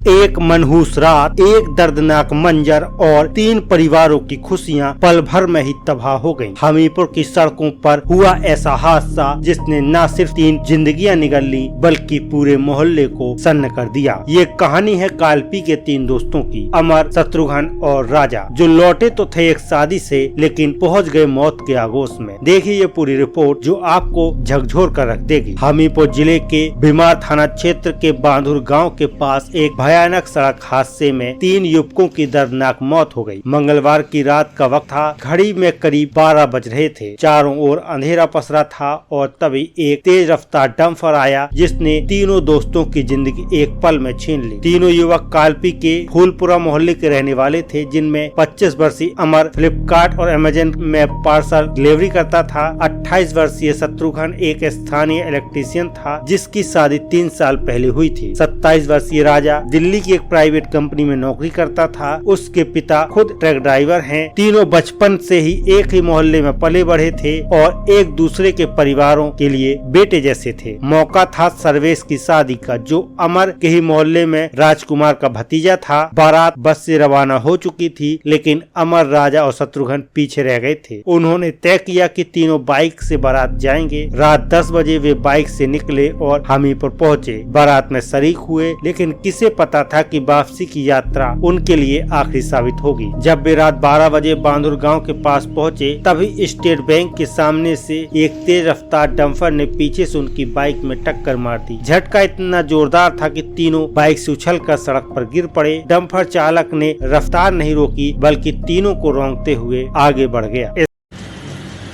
एक मनहूस रात, एक दर्दनाक मंजर और 3 परिवारों की खुशियां पल भर में ही तबाह हो गईं। हमीरपुर की सड़कों पर हुआ ऐसा हादसा जिसने न सिर्फ 3 जिंदगियां निगल ली बल्कि पूरे मोहल्ले को सन्न कर दिया। ये कहानी है कालपी के 3 दोस्तों की, अमर, शत्रुघ्न और राजा, जो लौटे तो थे एक शादी से लेकिन पहुंच गए मौत के आगोश में। देखिए ये पूरी रिपोर्ट जो आपको झकझोर कर रख देगी। हमीरपुर जिले के बीमार थाना क्षेत्र के बांधुर गांव के पास एक भयानक सड़क हादसे में 3 युवकों की दर्दनाक मौत हो गई। मंगलवार की रात का वक्त था, घड़ी में करीब 12 बज रहे थे। चारों ओर अंधेरा पसरा था और तभी एक तेज रफ्तार डंपर आया जिसने तीनों दोस्तों की जिंदगी एक पल में छीन ली। तीनों युवक कालपी के फूलपुरा मोहल्ले के रहने वाले थे, जिनमें 25 वर्षीय अमर फ्लिपकार्ट और अमेजन में पार्सल डिलीवरी करता था। 28 वर्षीय शत्रुघ्न एक स्थानीय इलेक्ट्रीशियन था जिसकी शादी 3 साल पहले हुई थी। 27 वर्षीय राजा दिल्ली की एक प्राइवेट कंपनी में नौकरी करता था। उसके पिता खुद ट्रक ड्राइवर हैं। तीनों बचपन से ही एक ही मोहल्ले में पले बढ़े थे और एक दूसरे के परिवारों के लिए बेटे जैसे थे। मौका था सर्वेश की शादी का, जो अमर के ही मोहल्ले में राजकुमार का भतीजा था। बारात बस से रवाना हो चुकी थी लेकिन अमर, राजा और शत्रुघ्न पीछे रह गए थे। उन्होंने तय किया कि तीनों बाइक से बारात जाएंगे। रात 10 बजे वे बाइक से निकले और हमीरपुर पहुँचे। बारात में शरीक हुए लेकिन किसे पता था कि वापसी की यात्रा उनके लिए आखिरी साबित होगी। जब वे रात 12 बजे बांधुर गांव के पास पहुंचे तभी स्टेट बैंक के सामने से एक तेज रफ्तार डंपर ने पीछे से उनकी बाइक में टक्कर मार दी। झटका इतना जोरदार था कि तीनों बाइक से उछलकर सड़क पर गिर पड़े। डंपर चालक ने रफ्तार नहीं रोकी बल्कि तीनों को रौंदते हुए आगे बढ़ गया।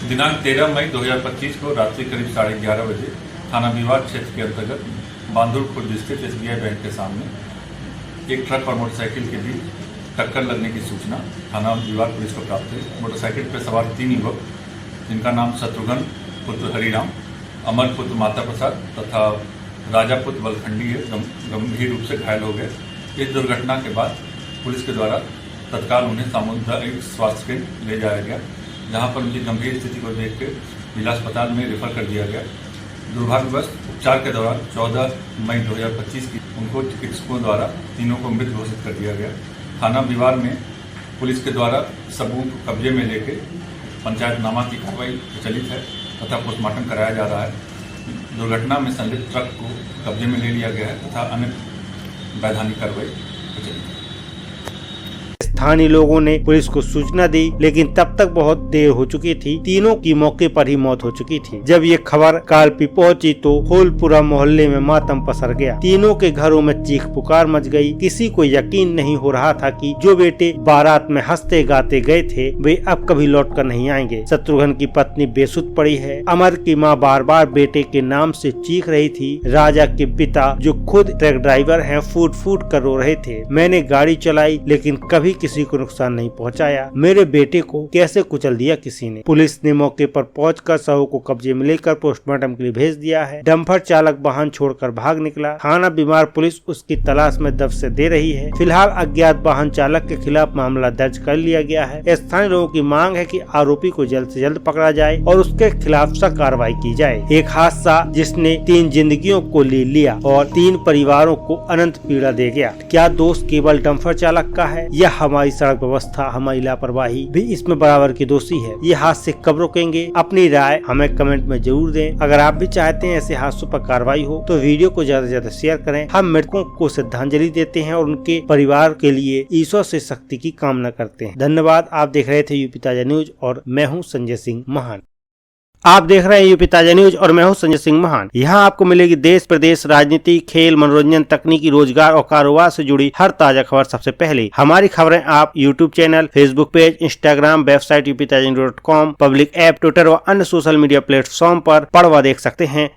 दिनांक 13 मई 2025 को रात्रि करीब 11:30 बजे थाना विवाद क्षेत्र के अंतर्गत बांधुर खुर्द स्थित SBI बैंक के सामने एक ट्रक और मोटरसाइकिल के बीच टक्कर लगने की सूचना थाना विवाद पुलिस को प्राप्त हुई। मोटरसाइकिल पर सवार 3 युवक, जिनका नाम शत्रुघ्न पुत्र हरिराम, अमर पुत्र माता प्रसाद तथा राजा पुत्र बलखंडी है, गंभीर रूप से घायल हो गए। इस दुर्घटना के बाद पुलिस के द्वारा तत्काल उन्हें सामुदायिक स्वास्थ्य केंद्र ले जाया गया, जहां पर उनकी गंभीर स्थिति को देखकर जिला अस्पताल में रेफर कर दिया गया। दुर्भाग्यवश उपचार के दौरान 14 मई 2025 की उनको चिकित्सकों द्वारा तीनों को मृत घोषित कर दिया गया। थाना विवाद में पुलिस के द्वारा सबूत कब्जे में लेकर पंचायतनामा की कार्रवाई प्रचलित है तथा पोस्टमार्टम कराया जा रहा है। दुर्घटना में संलिप्त ट्रक को कब्जे में ले लिया गया है तथा अन्य वैधानिक कार्रवाई प्रचलित है। स्थानीय लोगों ने पुलिस को सूचना दी लेकिन तब तक बहुत देर हो चुकी थी। तीनों की मौके पर ही मौत हो चुकी थी। जब ये खबर कालपी पहुंची तो फूलपुरा मोहल्ले में मातम पसर गया। तीनों के घरों में चीख पुकार मच गई। किसी को यकीन नहीं हो रहा था कि जो बेटे बारात में हंसते गाते गए थे वे अब कभी लौट कर नहीं आएंगे। शत्रुघ्न की पत्नी बेसुध पड़ी है। अमर की माँ बार बार बेटे के नाम से चीख रही थी। राजा के पिता, जो खुद ट्रक ड्राइवर हैं, फूट फूट कर रो रहे थे। मैंने गाड़ी चलाई लेकिन कभी किसी को नुकसान नहीं पहुंचाया। मेरे बेटे को कैसे कुचल दिया किसी ने। पुलिस ने मौके पर पहुंचकर शव को कब्जे में लेकर पोस्टमार्टम के लिए भेज दिया है। डंपर चालक वाहन छोड़कर भाग निकला। थाना बीमार पुलिस उसकी तलाश में दफ्तर दे रही है। फिलहाल अज्ञात वाहन चालक के खिलाफ मामला दर्ज कर लिया गया है। स्थानीय लोगों की मांग है कि आरोपी को जल्द से जल्द पकड़ा जाए और उसके खिलाफ सख्त कार्रवाई की जाए। एक हादसा जिसने 3 जिंदगियों को ले लिया और 3 परिवारों को अनंत पीड़ा दे गया। क्या दोष केवल डंपर चालक का है या हमारी सड़क व्यवस्था, हमारी लापरवाही भी इसमें बराबर की दोषी है? ये हादसे कब रुकेंगे? अपनी राय हमें कमेंट में जरूर दें। अगर आप भी चाहते हैं ऐसे हादसों पर कार्रवाई हो तो वीडियो को ज्यादा से ज्यादा शेयर करें। हम मृतकों को श्रद्धांजलि देते हैं और उनके परिवार के लिए ईश्वर से शक्ति की कामना करते हैं। धन्यवाद। आप देख रहे थे यूपी ताजा न्यूज और मैं हूँ संजय सिंह महान। आप देख रहे हैं यूपी ताजा न्यूज और मैं हूं संजय सिंह महान। यहाँ आपको मिलेगी देश प्रदेश, राजनीति, खेल, मनोरंजन, तकनीकी, रोजगार और कारोबार से जुड़ी हर ताजा खबर सबसे पहले। हमारी खबरें आप YouTube channel, Facebook page, Instagram, website uptajanews.com, public app, Twitter और अन्य सोशल मीडिया प्लेटफॉर्म पर पढ़ व देख सकते हैं।